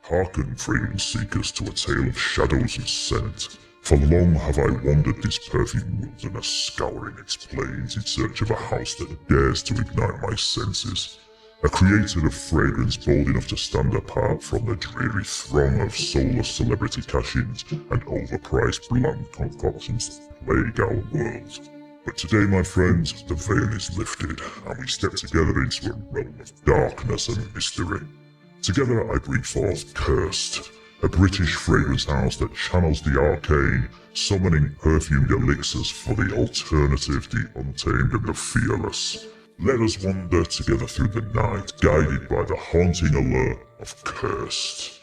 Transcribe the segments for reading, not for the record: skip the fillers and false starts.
Hearken, fragrance seekers, to a tale of shadows and scent. For long have I wandered this perfume wilderness, scouring its plains in search of a house that dares to ignite my senses. A creator of fragrance bold enough to stand apart from the dreary throng of soulless celebrity cash-ins and overpriced bland concoctions that plague our world. But today, my friends, the veil is lifted, and we step together into a realm of darkness and mystery. Together I bring forth Cursed, a British fragrance house that channels the arcane, summoning perfumed elixirs for the alternative, the untamed and the fearless. Let us wander together through the night, guided by the haunting allure of Cursed.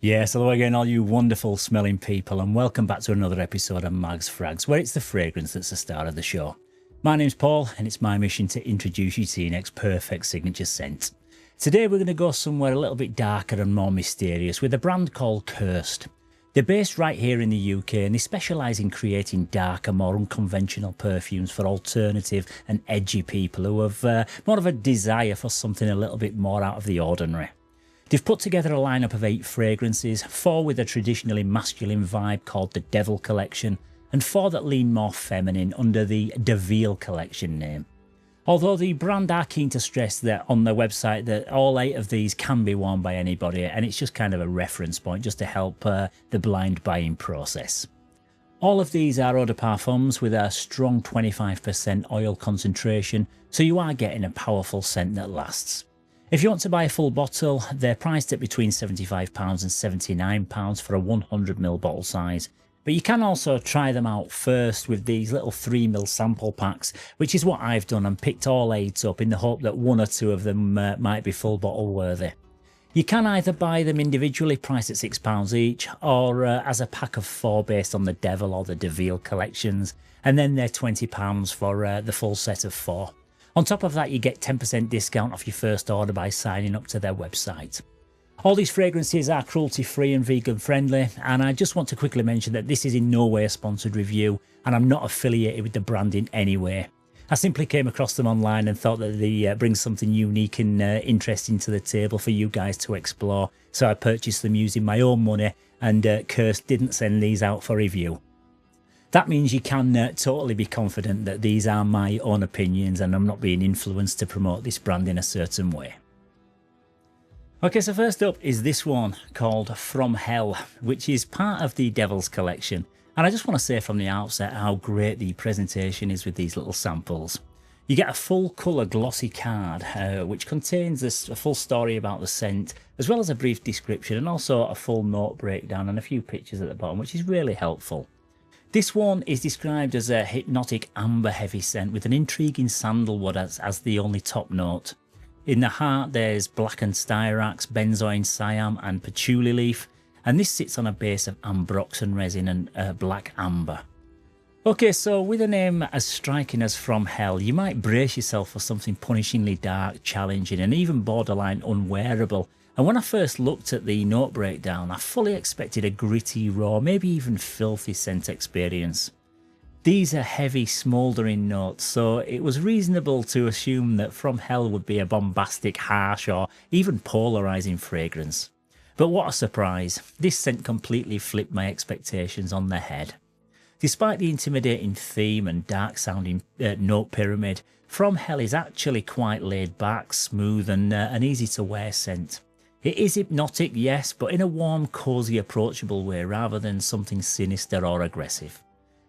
Yes, hello again all you wonderful smelling people, and welcome back to another episode of Mags Frags, where it's the fragrance that's the star of the show. My name's Paul, and it's my mission to introduce you to your next perfect signature scent. Today we're going to go somewhere a little bit darker and more mysterious with a brand called Cursed. They're based right here in the UK, and they specialise in creating darker, more unconventional perfumes for alternative and edgy people who have more of a desire for something a little bit more out of the ordinary. They've put together a lineup of 8 fragrances, 4 with a traditionally masculine vibe called the Devil Collection, and 4 that lean more feminine under the Deville Collection name. Although the brand are keen to stress that on their website that all 8 of these can be worn by anybody, and it's just kind of a reference point just to help the blind buying process. All of these are eau de parfums with a strong 25% oil concentration, so you are getting a powerful scent that lasts. If you want to buy a full bottle, they're priced at between £75 and £79 for a 100ml bottle size. But you can also try them out first with these little 3ml sample packs, which is what I've done, and picked all 8 up in the hope that 1 or 2 of them might be full bottle worthy. You can either buy them individually priced at £6 each, or as a pack of 4 based on the Devil or the Deville collections, and then they're £20 for the full set of 4. On top of that, you get 10% discount off your first order by signing up to their website. All these fragrances are cruelty-free and vegan-friendly, and I just want to quickly mention that this is in no way a sponsored review, and I'm not affiliated with the brand in any way. I simply came across them online and thought that they bring something unique and interesting to the table for you guys to explore, so I purchased them using my own money, and Cursed didn't send these out for review. That means you can totally be confident that these are my own opinions and I'm not being influenced to promote this brand in a certain way. Okay, so first up is this one called From Hell, which is part of the Devil's Collection. And I just want to say from the outset how great the presentation is with these little samples. You get a full colour glossy card which contains a full story about the scent, as well as a brief description and also a full note breakdown and a few pictures at the bottom, which is really helpful. This one is described as a hypnotic amber heavy scent with an intriguing sandalwood as the only top note. In the heart there's blackened styrax, benzoin, siam and patchouli leaf, and this sits on a base of ambroxan resin and black amber. Okay, so with a name as striking as From Hell, you might brace yourself for something punishingly dark, challenging and even borderline unwearable. And when I first looked at the note breakdown, I fully expected a gritty, raw, maybe even filthy scent experience. These are heavy, smouldering notes, so it was reasonable to assume that From Hell would be a bombastic, harsh, or even polarising fragrance. But what a surprise, this scent completely flipped my expectations on the head. Despite the intimidating theme and dark-sounding note pyramid, From Hell is actually quite laid back, smooth and an easy-to-wear scent. It is hypnotic, yes, but in a warm, cosy, approachable way rather than something sinister or aggressive.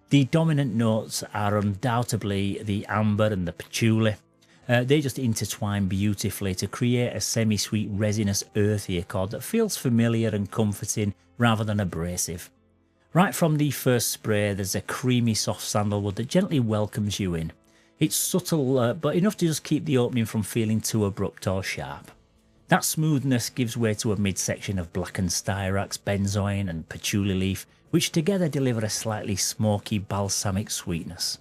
The dominant notes are undoubtedly the amber and the patchouli. They just intertwine beautifully to create a semi-sweet, resinous, earthy accord that feels familiar and comforting rather than abrasive. Right from the first spray, there's a creamy, soft sandalwood that gently welcomes you in. It's subtle, but enough to just keep the opening from feeling too abrupt or sharp. That smoothness gives way to a midsection of blackened styrax, benzoin and patchouli leaf, which together deliver a slightly smoky, balsamic sweetness.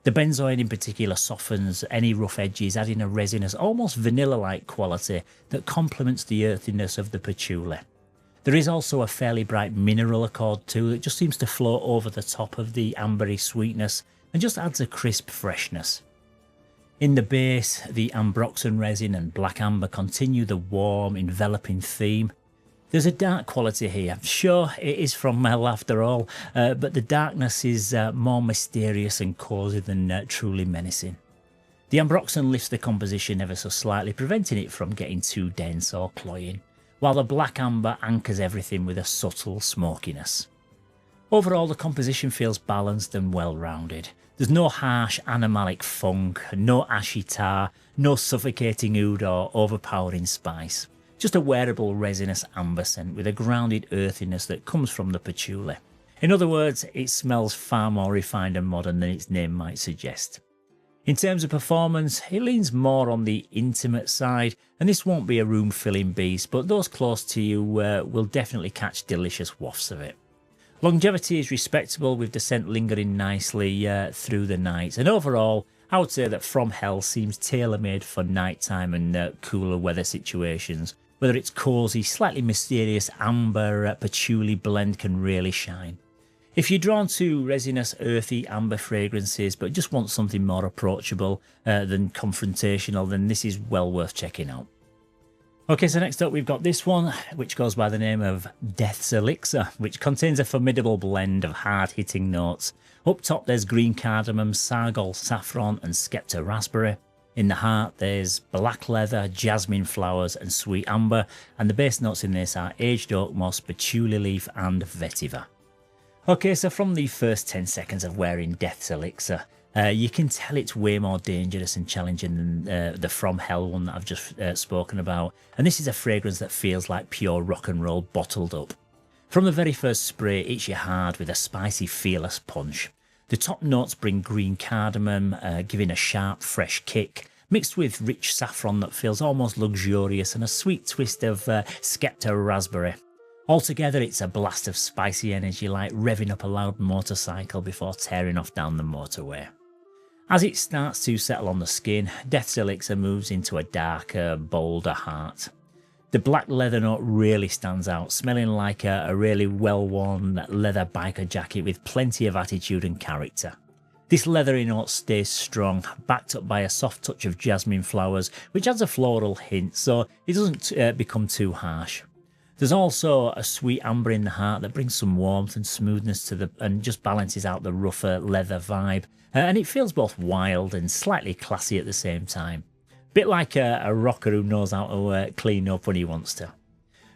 The benzoin in particular softens any rough edges, adding a resinous, almost vanilla-like quality that complements the earthiness of the patchouli. There is also a fairly bright mineral accord too that just seems to float over the top of the ambery sweetness and just adds a crisp freshness. In the base, the ambroxan resin and black amber continue the warm, enveloping theme. There's a dark quality here. Sure, it is from hell after all, but the darkness is more mysterious and cosy than truly menacing. The ambroxan lifts the composition ever so slightly, preventing it from getting too dense or cloying, while the black amber anchors everything with a subtle smokiness. Overall, the composition feels balanced and well-rounded. There's no harsh animalic funk, no ashy tar, no suffocating oud or overpowering spice. Just a wearable resinous amber scent with a grounded earthiness that comes from the patchouli. In other words, it smells far more refined and modern than its name might suggest. In terms of performance, it leans more on the intimate side, and this won't be a room-filling beast, but those close to you will definitely catch delicious wafts of it. Longevity is respectable, with the scent lingering nicely through the night, and overall, I would say that From Hell seems tailor-made for nighttime and cooler weather situations. Whether it's cosy, slightly mysterious amber patchouli blend can really shine. If you're drawn to resinous, earthy amber fragrances but just want something more approachable than confrontational, then this is well worth checking out. Okay, so next up we've got this one, which goes by the name of Death's Elixir, which contains a formidable blend of hard-hitting notes. Up top there's green cardamom, sargol saffron and scepter raspberry. In the heart there's black leather, jasmine flowers and sweet amber, and the base notes in this are aged oak moss, patchouli leaf and vetiver. Okay, so from the first 10 seconds of wearing Death's Elixir, you can tell it's way more dangerous and challenging than the From Hell one that I've just spoken about, and this is a fragrance that feels like pure rock and roll bottled up. From the very first spray, it hits you hard with a spicy, fearless punch. The top notes bring green cardamom, giving a sharp, fresh kick, mixed with rich saffron that feels almost luxurious and a sweet twist of scepter raspberry. Altogether, it's a blast of spicy energy, like revving up a loud motorcycle before tearing off down the motorway. As it starts to settle on the skin, Death's Elixir moves into a darker, bolder heart. The black leather note really stands out, smelling like a really well-worn leather biker jacket with plenty of attitude and character. This leathery note stays strong, backed up by a soft touch of jasmine flowers, which adds a floral hint, so it doesn't become too harsh. There's also a sweet amber in the heart that brings some warmth and smoothness to and just balances out the rougher leather vibe, and it feels both wild and slightly classy at the same time. Bit like a rocker who knows how to clean up when he wants to.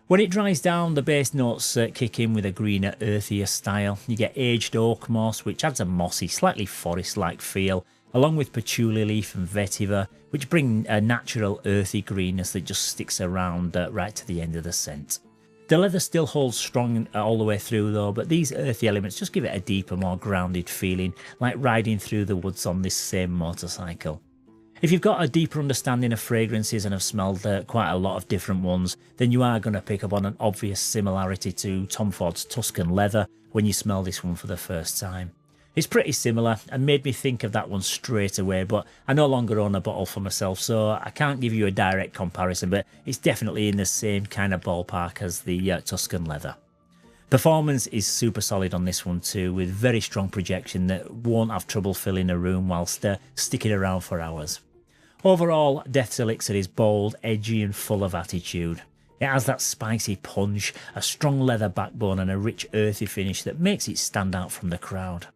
When it dries down, the base notes kick in with a greener, earthier style. You get aged oak moss, which adds a mossy, slightly forest-like feel, along with patchouli leaf and vetiver, which bring a natural earthy greenness that just sticks around right to the end of the scent. The leather still holds strong all the way through though, but these earthy elements just give it a deeper, more grounded feeling, like riding through the woods on this same motorcycle. If you've got a deeper understanding of fragrances and have smelled quite a lot of different ones, then you are going to pick up on an obvious similarity to Tom Ford's Tuscan Leather when you smell this one for the first time. It's pretty similar and made me think of that one straight away, but I no longer own a bottle for myself, so I can't give you a direct comparison, but it's definitely in the same kind of ballpark as the Tuscan Leather. Performance is super solid on this one too, with very strong projection that won't have trouble filling a room whilst sticking around for hours. Overall, Death's Elixir is bold, edgy and full of attitude. It has that spicy punch, a strong leather backbone and a rich earthy finish that makes it stand out from the crowd.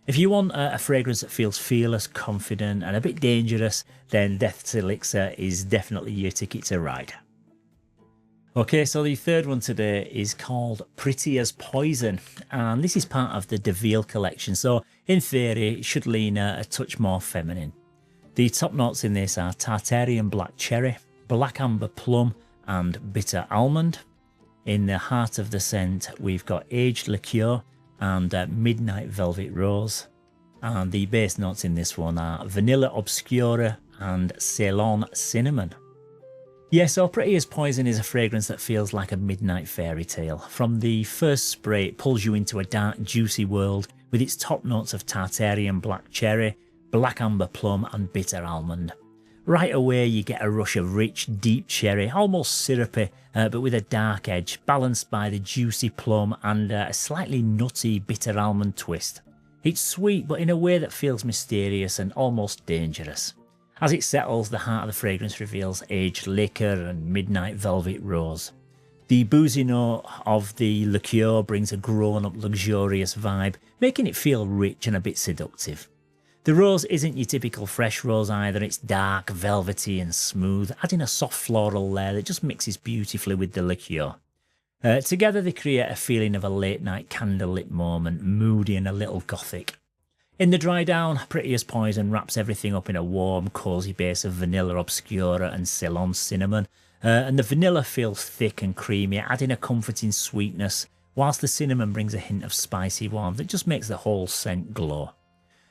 If you want a fragrance that feels fearless, confident and a bit dangerous, then Death's Elixir is definitely your ticket to ride. Okay, so the third one today is called Pretty as Poison, and this is part of the Deville collection, so in theory it should lean a touch more feminine. The top notes in this are Tartarian black cherry, black amber plum and bitter almond. In the heart of the scent we've got aged liqueur and midnight velvet rose, and the base notes in this one are vanilla obscura and Ceylon cinnamon. Yeah, so Pretty as Poison is a fragrance that feels like a midnight fairy tale. From the first spray it pulls you into a dark juicy world with its top notes of Tartarian black cherry, black amber plum and bitter almond. Right away you get a rush of rich, deep cherry, almost syrupy, but with a dark edge, balanced by the juicy plum and a slightly nutty bitter almond twist. It's sweet, but in a way that feels mysterious and almost dangerous. As it settles, the heart of the fragrance reveals aged liquor and midnight velvet rose. The boozy note of the liqueur brings a grown-up luxurious vibe, making it feel rich and a bit seductive. The rose isn't your typical fresh rose either, it's dark, velvety and smooth, adding a soft floral layer that just mixes beautifully with the liqueur. Together they create a feeling of a late night candlelit moment, moody and a little gothic. In the dry down, Pretty as Poison wraps everything up in a warm, cosy base of vanilla obscura and Ceylon cinnamon, and the vanilla feels thick and creamy, adding a comforting sweetness, whilst the cinnamon brings a hint of spicy warmth that just makes the whole scent glow.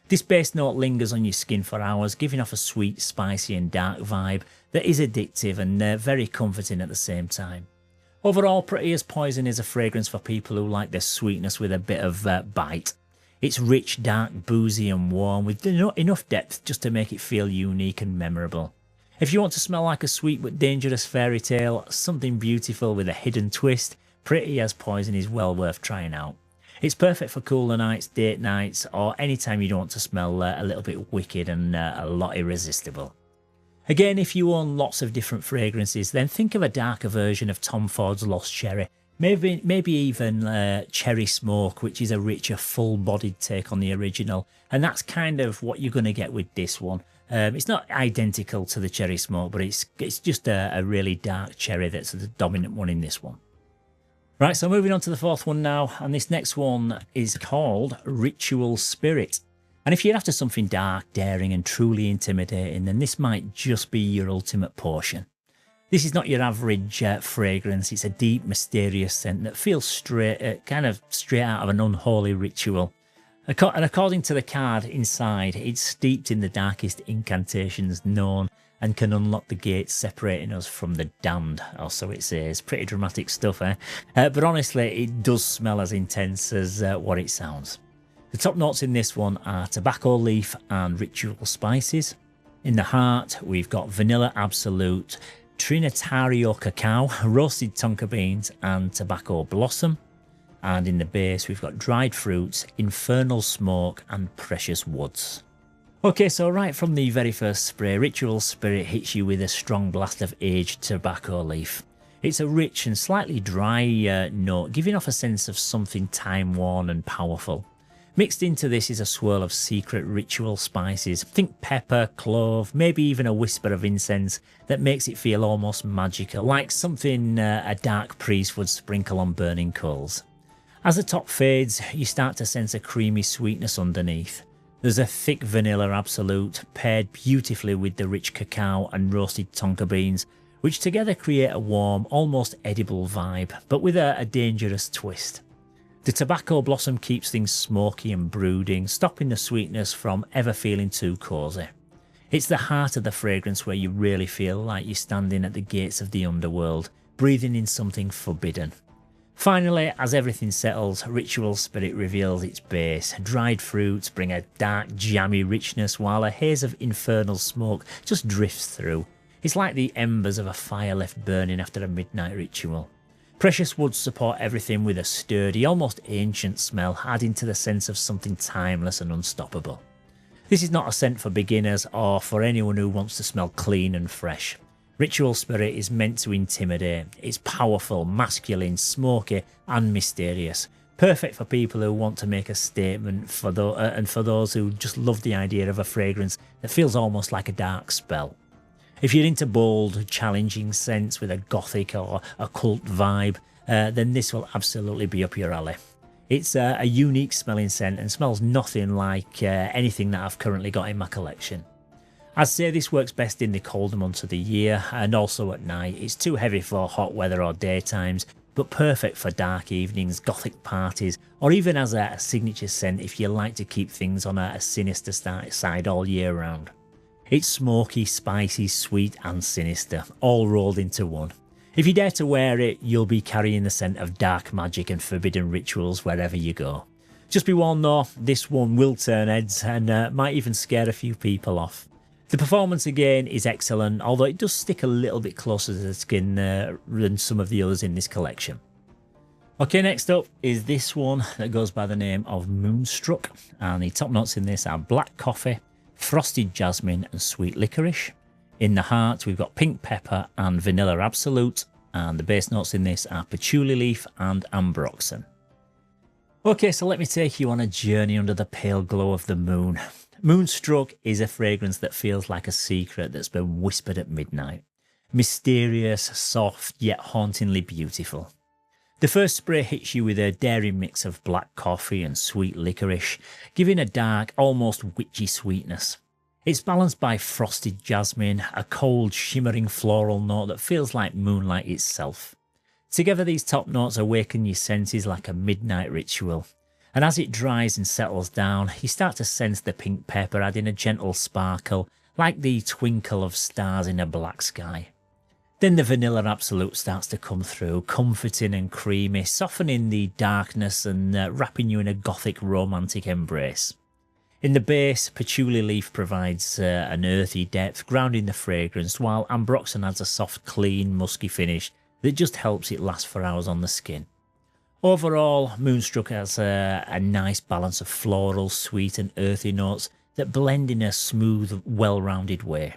This base note lingers on your skin for hours, giving off a sweet, spicy and dark vibe that is addictive and very comforting at the same time. Overall, Pretty as Poison is a fragrance for people who like their sweetness with a bit of bite. It's rich, dark, boozy and warm, with enough depth just to make it feel unique and memorable. If you want to smell like a sweet but dangerous fairy tale, something beautiful with a hidden twist, Pretty as Poison is well worth trying out. It's perfect for cooler nights, date nights, or anytime you don't want to smell a little bit wicked and a lot irresistible. Again, if you own lots of different fragrances, then think of a darker version of Tom Ford's Lost Cherry. Maybe even Cherry Smoke, which is a richer, full-bodied take on the original. And that's kind of what you're going to get with this one. It's not identical to the Cherry Smoke, but it's just a really dark cherry that's the dominant one in this one. Right, so moving on to the fourth one now, and this next one is called Ritual Spirit. And if you're after something dark, daring and truly intimidating, then this might just be your ultimate portion. This is not your average fragrance, it's a deep, mysterious scent that feels kind of straight out of an unholy ritual. And according to the card inside, it's steeped in the darkest incantations known and can unlock the gates separating us from the damned, or so it says. Pretty dramatic stuff, eh? But honestly, it does smell as intense as what it sounds. The top notes in this one are tobacco leaf and ritual spices. In the heart, we've got vanilla absolute, Trinitario cacao, roasted tonka beans and tobacco blossom. And in the base we've got dried fruits, infernal smoke and precious woods. Okay, so right from the very first spray, Ritual Spirit hits you with a strong blast of aged tobacco leaf. It's a rich and slightly dry note, giving off a sense of something time-worn and powerful. Mixed into this is a swirl of secret ritual spices. Think pepper, clove, maybe even a whisper of incense that makes it feel almost magical, like something a dark priest would sprinkle on burning coals. As the top fades, you start to sense a creamy sweetness underneath. There's a thick vanilla absolute, paired beautifully with the rich cacao and roasted tonka beans, which together create a warm, almost edible vibe, but with a dangerous twist. The tobacco blossom keeps things smoky and brooding, stopping the sweetness from ever feeling too cosy. It's the heart of the fragrance where you really feel like you're standing at the gates of the underworld, breathing in something forbidden. Finally, as everything settles, Ritual Spirit reveals its base. Dried fruits bring a dark, jammy richness, while a haze of infernal smoke just drifts through. It's like the embers of a fire left burning after a midnight ritual. Precious woods support everything with a sturdy, almost ancient smell, adding to the sense of something timeless and unstoppable. This is not a scent for beginners or for anyone who wants to smell clean and fresh. Ritual Spirit is meant to intimidate. It's powerful, masculine, smoky and mysterious. Perfect for people who want to make a statement and for those who just love the idea of a fragrance that feels almost like a dark spell. If you're into bold, challenging scents with a gothic or occult vibe, then this will absolutely be up your alley. It's a unique smelling scent and smells nothing like anything that I've currently got in my collection. I'd say this works best in the colder months of the year and also at night. It's too heavy for hot weather or daytimes, but perfect for dark evenings, gothic parties, or even as a signature scent if you like to keep things on a sinister side all year round. It's smoky, spicy, sweet and sinister, all rolled into one. If you dare to wear it, you'll be carrying the scent of dark magic and forbidden rituals wherever you go. Just be warned though, this one will turn heads and might even scare a few people off. The performance again is excellent, although it does stick a little bit closer to the skin than some of the others in this collection. Okay, next up is this one that goes by the name of Moonstruck, and the top notes in this are black coffee, frosted jasmine and sweet licorice. In the heart, we've got pink pepper and vanilla absolute, and the base notes in this are patchouli leaf and ambroxan. Okay, so let me take you on a journey under the pale glow of the moon. Moonstruck is a fragrance that feels like a secret that's been whispered at midnight. Mysterious, soft, yet hauntingly beautiful. The first spray hits you with a daring mix of black coffee and sweet licorice, giving a dark, almost witchy sweetness. It's balanced by frosted jasmine, a cold, shimmering floral note that feels like moonlight itself. Together, these top notes awaken your senses like a midnight ritual. And as it dries and settles down, you start to sense the pink pepper adding a gentle sparkle, like the twinkle of stars in a black sky. Then the vanilla absolute starts to come through, comforting and creamy, softening the darkness and wrapping you in a gothic romantic embrace. In the base, patchouli leaf provides an earthy depth, grounding the fragrance, while ambroxan adds a soft, clean, musky finish that just helps it last for hours on the skin. Overall, Moonstruck has a nice balance of floral, sweet and earthy notes that blend in a smooth, well-rounded way.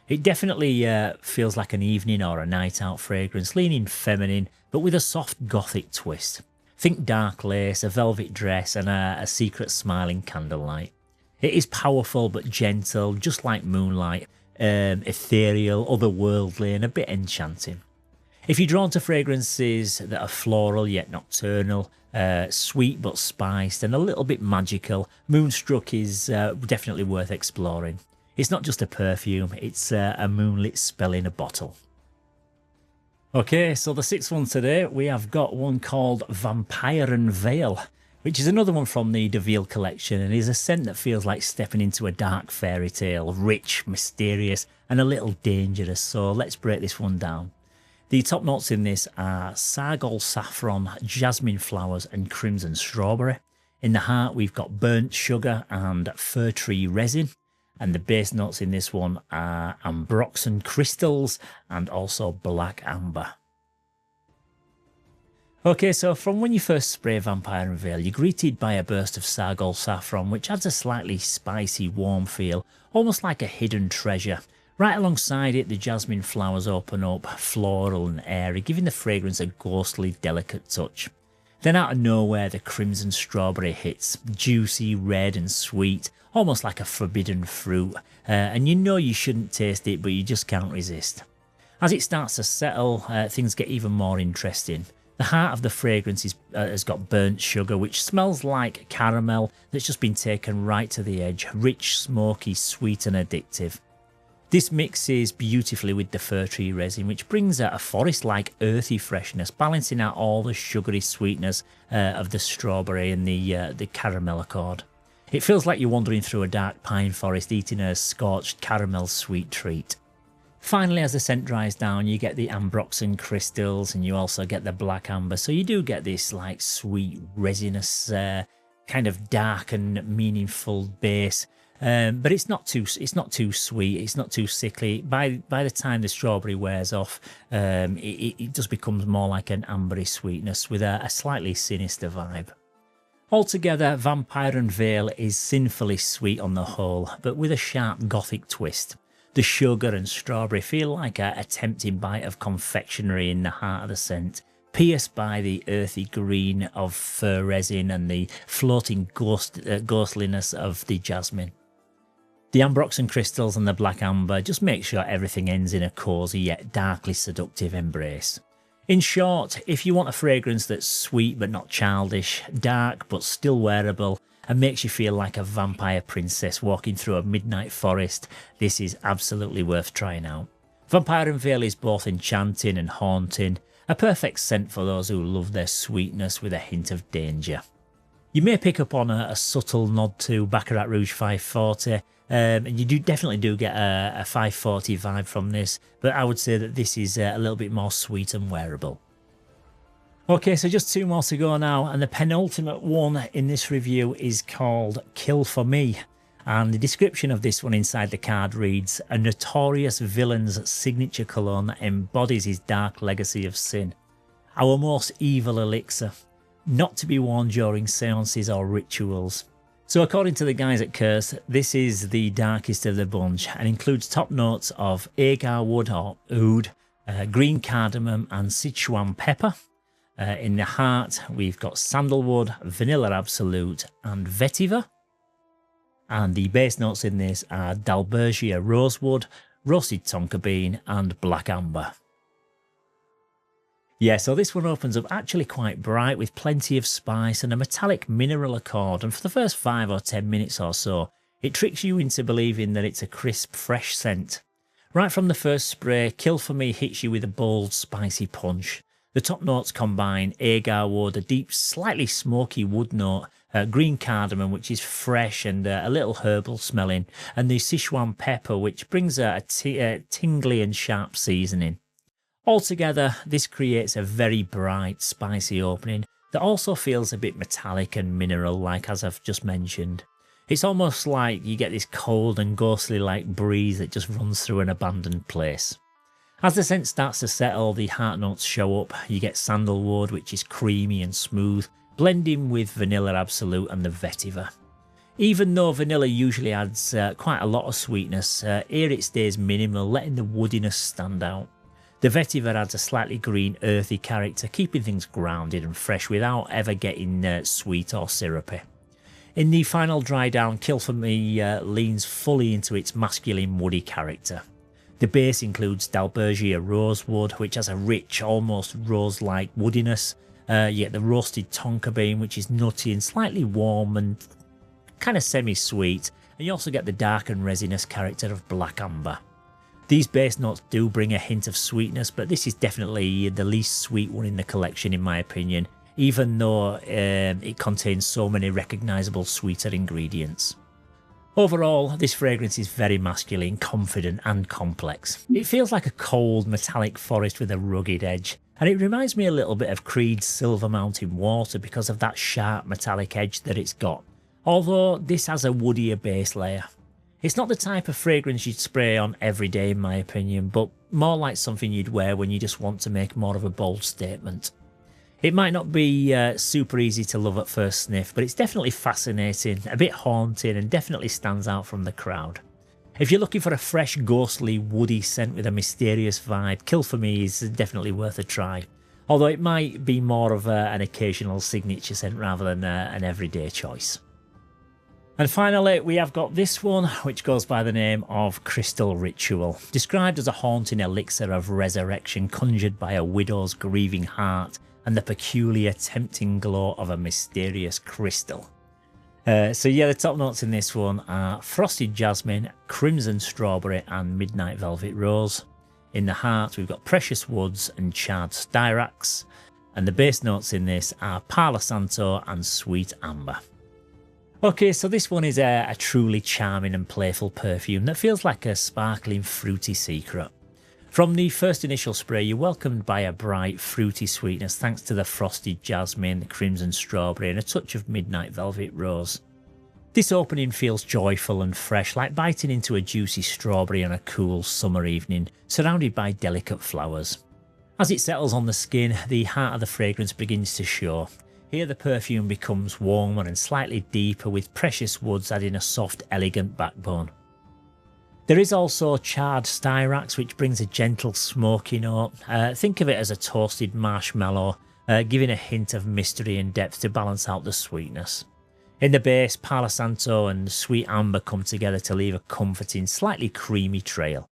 It definitely feels like an evening or a night out fragrance, leaning feminine but with a soft gothic twist. Think dark lace, a velvet dress and a secret smiling candlelight. It is powerful but gentle, just like moonlight, ethereal, otherworldly and a bit enchanting. If you're drawn to fragrances that are floral yet nocturnal, sweet but spiced and a little bit magical, Moonstruck is definitely worth exploring. It's not just a perfume, it's a moonlit spell in a bottle. Okay, so the sixth one today, we have got one called Vampire and Veil, which is another one from the Deville collection and is a scent that feels like stepping into a dark fairy tale, rich, mysterious and a little dangerous, so let's break this one down. The top notes in this are sargol saffron, jasmine flowers and crimson strawberry. In the heart we've got burnt sugar and fir tree resin. And the base notes in this one are ambroxan crystals and also black amber. Okay, so from when you first spray Vampire and Veil, you're greeted by a burst of sargol saffron, which adds a slightly spicy, warm feel, almost like a hidden treasure. Right alongside it, the jasmine flowers open up, floral and airy, giving the fragrance a ghostly, delicate touch. Then out of nowhere, the crimson strawberry hits, juicy, red and sweet, almost like a forbidden fruit, and you know you shouldn't taste it, but you just can't resist. As it starts to settle, things get even more interesting. The heart of the fragrance has got burnt sugar, which smells like caramel that's just been taken right to the edge, rich, smoky, sweet and addictive. This mixes beautifully with the fir tree resin, which brings a forest-like earthy freshness, balancing out all the sugary sweetness of the strawberry and the caramel accord. It feels like you're wandering through a dark pine forest eating a scorched caramel sweet treat. Finally, as the scent dries down, you get the ambroxan crystals and you also get the black amber, so you do get this like sweet, resinous, kind of dark and meaningful base. But it's not too sweet, it's not too sickly. By the time the strawberry wears off, it just becomes more like an ambery sweetness with a slightly sinister vibe. Altogether, Vampire and Veil is sinfully sweet on the whole, but with a sharp gothic twist. The sugar and strawberry feel like a tempting bite of confectionery in the heart of the scent, pierced by the earthy green of fir resin and the floating ghostliness of the jasmine. The ambroxan crystals and the black amber just make sure everything ends in a cosy yet darkly seductive embrace. In short, if you want a fragrance that's sweet but not childish, dark but still wearable, and makes you feel like a vampire princess walking through a midnight forest, this is absolutely worth trying out. Vampire and Veil is both enchanting and haunting, a perfect scent for those who love their sweetness with a hint of danger. You may pick up on a subtle nod to Baccarat Rouge 540, and you definitely do get a 540 vibe from this, but I would say that this is a little bit more sweet and wearable. Okay, so just two more to go now, and the penultimate one in this review is called Kill For Me, and the description of this one inside the card reads, "A notorious villain's signature cologne that embodies his dark legacy of sin. Our most evil elixir, not to be worn during seances or rituals. So according to the guys at Curse, this is the darkest of the bunch and includes top notes of agar wood or oud, green cardamom and Sichuan pepper. In the heart, we've got sandalwood, vanilla absolute and vetiver. And the base notes in this are dalbergia rosewood, roasted tonka bean and black amber. Yeah, so this one opens up actually quite bright with plenty of spice and a metallic mineral accord, and for the first 5 or 10 minutes or so, it tricks you into believing that it's a crisp, fresh scent. Right from the first spray, Kill For Me hits you with a bold, spicy punch. The top notes combine agar wood, a deep, slightly smoky wood note, green cardamom, which is fresh and a little herbal smelling, and the Sichuan pepper, which brings a tingly and sharp seasoning. Altogether, this creates a very bright, spicy opening that also feels a bit metallic and mineral-like, as I've just mentioned. It's almost like you get this cold and ghostly-like breeze that just runs through an abandoned place. As the scent starts to settle, the heart notes show up. You get sandalwood, which is creamy and smooth, blending with vanilla absolute and the vetiver. Even though vanilla usually adds quite a lot of sweetness, here it stays minimal, letting the woodiness stand out. The vetiver adds a slightly green, earthy character, keeping things grounded and fresh without ever getting sweet or syrupy. In the final dry down, Kill For Me leans fully into its masculine woody character. The base includes dalbergia rosewood, which has a rich, almost rose-like woodiness. You get the roasted tonka bean, which is nutty and slightly warm and kind of semi-sweet. And you also get the dark and resinous character of black amber. These base notes do bring a hint of sweetness, but this is definitely the least sweet one in the collection in my opinion, even though it contains so many recognisable sweeter ingredients. Overall, this fragrance is very masculine, confident and complex. It feels like a cold, metallic forest with a rugged edge, and it reminds me a little bit of Creed's Silver Mountain Water because of that sharp metallic edge that it's got, although this has a woodier base layer. It's not the type of fragrance you'd spray on every day in my opinion, but more like something you'd wear when you just want to make more of a bold statement. It might not be super easy to love at first sniff, but it's definitely fascinating, a bit haunting and definitely stands out from the crowd. If you're looking for a fresh, ghostly, woody scent with a mysterious vibe, Kill For Me is definitely worth a try, although it might be more of an occasional signature scent rather than an everyday choice. And finally, we have got this one, which goes by the name of Crystal Ritual, described as a haunting elixir of resurrection conjured by a widow's grieving heart and the peculiar tempting glow of a mysterious crystal. So yeah, the top notes in this one are frosted jasmine, crimson strawberry and midnight velvet rose. In the heart, we've got precious woods and charred styrax, and the base notes in this are Palo Santo and sweet amber. Okay, so this one is a truly charming and playful perfume that feels like a sparkling fruity secret. From the first initial spray, you're welcomed by a bright fruity sweetness thanks to the frosted jasmine, the crimson strawberry and a touch of midnight velvet rose. This opening feels joyful and fresh, like biting into a juicy strawberry on a cool summer evening, surrounded by delicate flowers. As it settles on the skin, the heart of the fragrance begins to show. Here the perfume becomes warmer and slightly deeper, with precious woods adding a soft, elegant backbone. There is also charred styrax, which brings a gentle smoky note. Think of it as a toasted marshmallow, giving a hint of mystery and depth to balance out the sweetness. In the base, Palo Santo and sweet amber come together to leave a comforting, slightly creamy trail.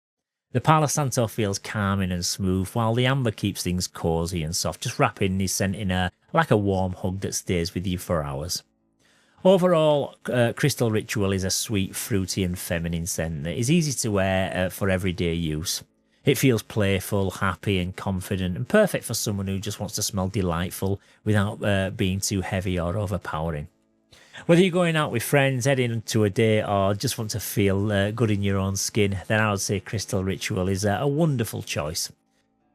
The Palo Santo feels calming and smooth, while the amber keeps things cosy and soft, just wrapping the scent in like a warm hug that stays with you for hours. Overall, Crystal Ritual is a sweet, fruity and feminine scent that is easy to wear for everyday use. It feels playful, happy and confident, and perfect for someone who just wants to smell delightful without being too heavy or overpowering. Whether you're going out with friends, heading into a day, or just want to feel good in your own skin, then I would say Crystal Ritual is a wonderful choice.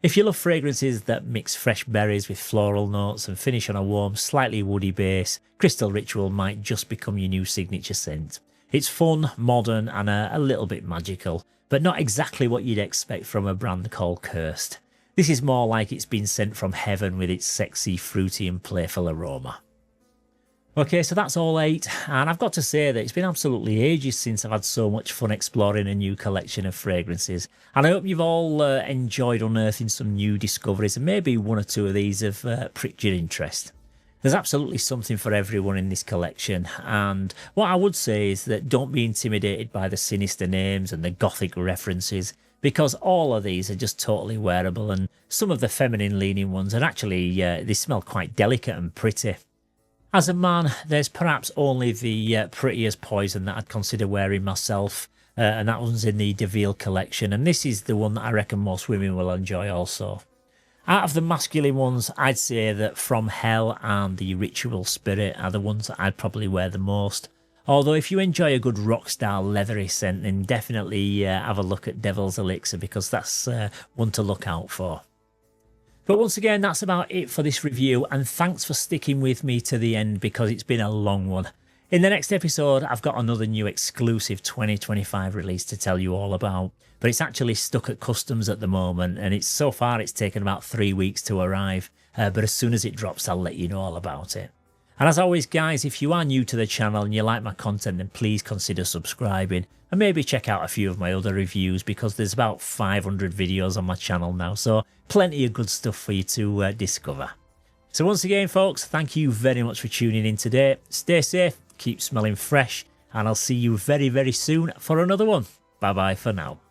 If you love fragrances that mix fresh berries with floral notes and finish on a warm, slightly woody base, Crystal Ritual might just become your new signature scent. It's fun, modern and a little bit magical, but not exactly what you'd expect from a brand called Cursed. This is more like it's been sent from heaven with its sexy, fruity and playful aroma. Okay, so that's all 8, and I've got to say that it's been absolutely ages since I've had so much fun exploring a new collection of fragrances, and I hope you've all enjoyed unearthing some new discoveries, and maybe 1 or 2 of these have pricked your interest. There's absolutely something for everyone in this collection, and what I would say is that don't be intimidated by the sinister names and the Gothic references, because all of these are just totally wearable, and some of the feminine leaning ones are actually, they smell quite delicate and pretty. As a man, there's perhaps only the Pretty as Poison that I'd consider wearing myself, and that one's in the DeVille collection, and this is the one that I reckon most women will enjoy also. Out of the masculine ones, I'd say that From Hell and the Ritual Spirit are the ones that I'd probably wear the most. Although if you enjoy a good rock style leathery scent, then definitely have a look at Devil's Elixir, because that's one to look out for. But once again, that's about it for this review, and thanks for sticking with me to the end, because it's been a long one. In the next episode, I've got another new exclusive 2025 release to tell you all about, but it's actually stuck at customs at the moment, and so far it's taken about 3 weeks to arrive, but as soon as it drops, I'll let you know all about it. And as always, guys, if you are new to the channel and you like my content, then please consider subscribing, and maybe check out a few of my other reviews, because there's about 500 videos on my channel now, so plenty of good stuff for you to discover. So once again, folks, thank you very much for tuning in today. Stay safe, keep smelling fresh, and I'll see you very, very soon for another one. Bye bye for now.